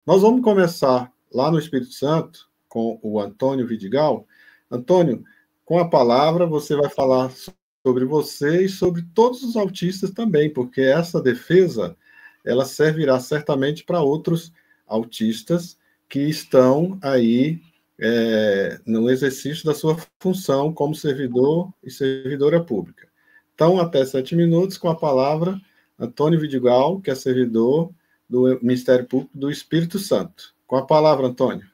Nós vamos começar lá no Espírito Santo com o Antônio Vidigal. Antônio, com a palavra você vai falar sobre você e sobre todos os autistas também, porque essa defesa ela servirá certamente para outros autistas que estão aí no exercício da sua função como servidor e servidora pública. Então, até 7 minutos, com a palavra, Antônio Vidigal, que é servidor do Ministério Público do Espírito Santo. Com a palavra, Antônio.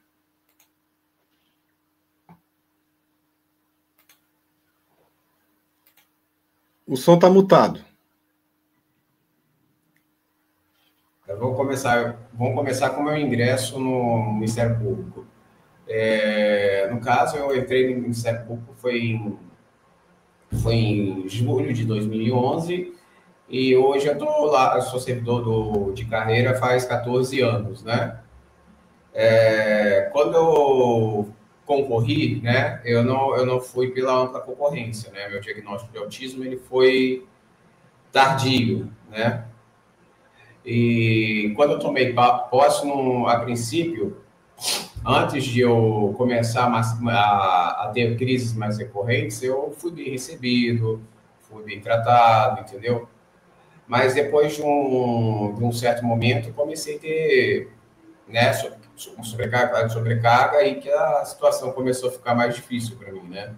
O som está mutado. Vamos começar com o meu ingresso no Ministério Público. No caso, eu entrei no Ministério Público foi em julho de 2011 e hoje eu estou lá, eu sou servidor de carreira faz 14 anos, né? Quando eu concorri, né, eu não fui pela ampla concorrência, né? Meu diagnóstico de autismo ele foi tardio, né? E quando eu tomei posse, a princípio, antes de eu começar a ter crises mais recorrentes, eu fui bem recebido, fui bem tratado, entendeu? Mas depois de um certo momento, eu comecei a ter, né, sobrecarga e que a situação começou a ficar mais difícil para mim, né?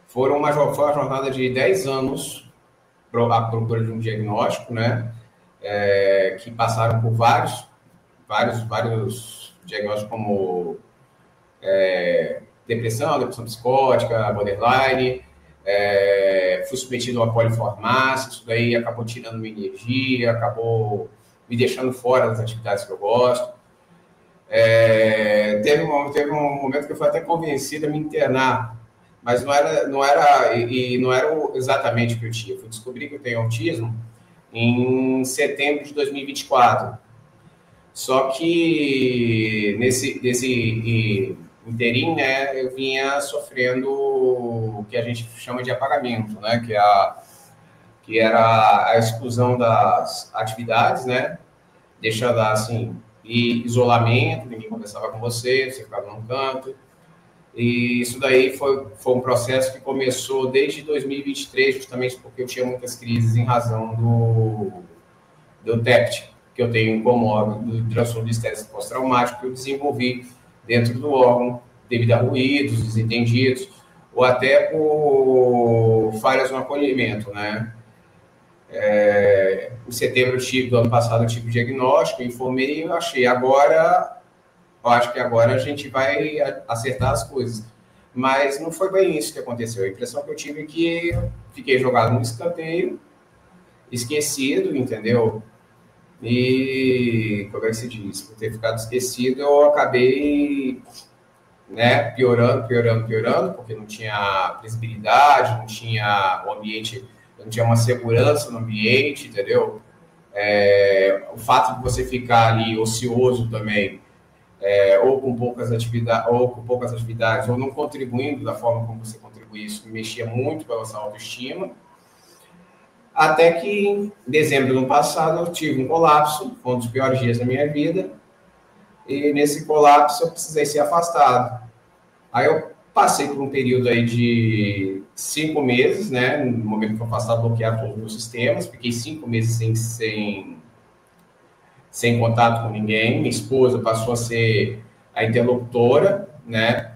Foi uma jornada de 10 anos à procura de um diagnóstico, né? Que passaram por vários diagnósticos como depressão psicótica, borderline, fui submetido a uma polifarmácia, isso daí acabou tirando minha energia, acabou me deixando fora das atividades que eu gosto. Teve um momento que eu fui até convencido a me internar, mas não era exatamente o que eu tinha. Eu fui descobrir que eu tenho autismo em setembro de 2024. Só que nesse inteirinho, né, eu vinha sofrendo o que a gente chama de apagamento, né, que era a exclusão das atividades, né, deixando assim, e isolamento, ninguém conversava com você ficava num canto. E isso daí foi um processo que começou desde 2023, justamente porque eu tinha muitas crises em razão do TEPT, que eu tenho como órgão do transtorno de estresse pós-traumático, que eu desenvolvi dentro do órgão, devido a ruídos, desentendidos, ou até por falhas no acolhimento, né? Em setembro do ano passado eu tive o diagnóstico, informei e eu acho que agora a gente vai acertar as coisas. Mas não foi bem isso que aconteceu. A impressão que eu tive é que eu fiquei jogado no escanteio, esquecido, entendeu? E, como é que se diz? Por ter ficado esquecido, eu acabei, né, piorando, porque não tinha visibilidade, não tinha o ambiente, não tinha uma segurança no ambiente, entendeu? O fato de você ficar ali ocioso também, ou com poucas atividades, ou não contribuindo da forma como você contribui, isso mexia muito com a nossa autoestima. Até que em dezembro do ano passado eu tive um colapso, foi um dos piores dias da minha vida, e nesse colapso eu precisei ser afastado. Aí eu passei por um período aí de 5 meses, né, no momento que eu afastado, bloquear todos os meus sistemas, fiquei 5 meses sem contato com ninguém, minha esposa passou a ser a interlocutora, né,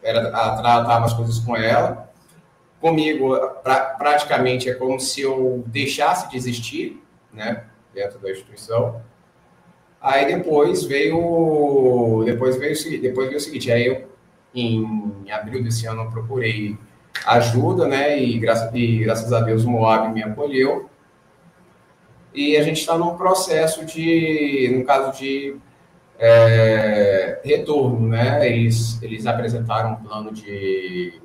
ela tratava as coisas com ela. Comigo, praticamente, é como se eu deixasse de existir, né, dentro da instituição. Aí depois veio o seguinte, aí eu, em abril desse ano, eu procurei ajuda, né, e graças a Deus o Moab me acolheu. E a gente está num processo no caso de retorno, né, eles apresentaram um plano de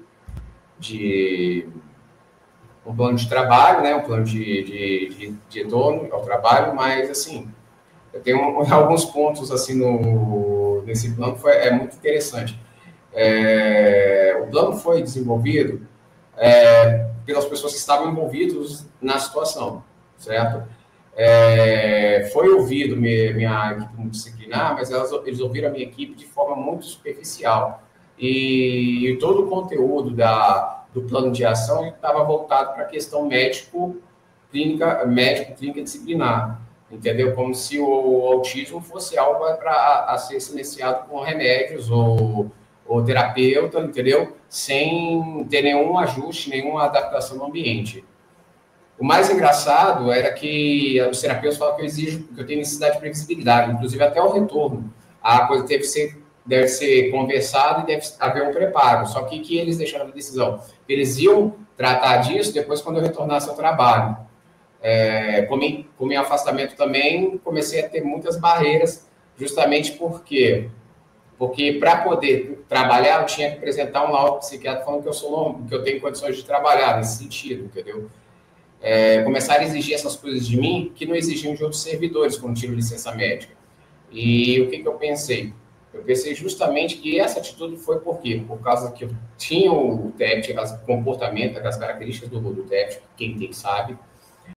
trabalho, né, um plano de retorno ao trabalho, mas, assim, eu tenho alguns pontos, assim, nesse plano, é muito interessante. O plano foi desenvolvido pelas pessoas que estavam envolvidas na situação, certo? Foi ouvido minha equipe multidisciplinar, mas eles ouviram a minha equipe de forma muito superficial. E todo o conteúdo do plano de ação estava voltado para a questão médico-clínica disciplinar, entendeu? Como se o autismo fosse algo a ser silenciado com remédios ou terapeuta, entendeu? Sem ter nenhum ajuste, nenhuma adaptação no ambiente. O mais engraçado era que os terapeutas falam que que eu tenho necessidade de previsibilidade, inclusive até o retorno. A coisa deve ser conversada e deve haver um preparo. Só que eles deixaram a decisão. Eles iam tratar disso depois quando eu retornasse ao trabalho. Com meu afastamento também, comecei a ter muitas barreiras, justamente porque para poder trabalhar, eu tinha que apresentar um laudo psiquiátrico falando que eu tenho condições de trabalhar nesse sentido, entendeu? Começaram a exigir essas coisas de mim que não exigiam de outros servidores quando tive licença médica. E o que eu pensei? Eu pensei justamente que essa atitude foi por quê? Por causa que eu tinha o TEPT, o comportamento, as características do TEPT, quem tem sabe,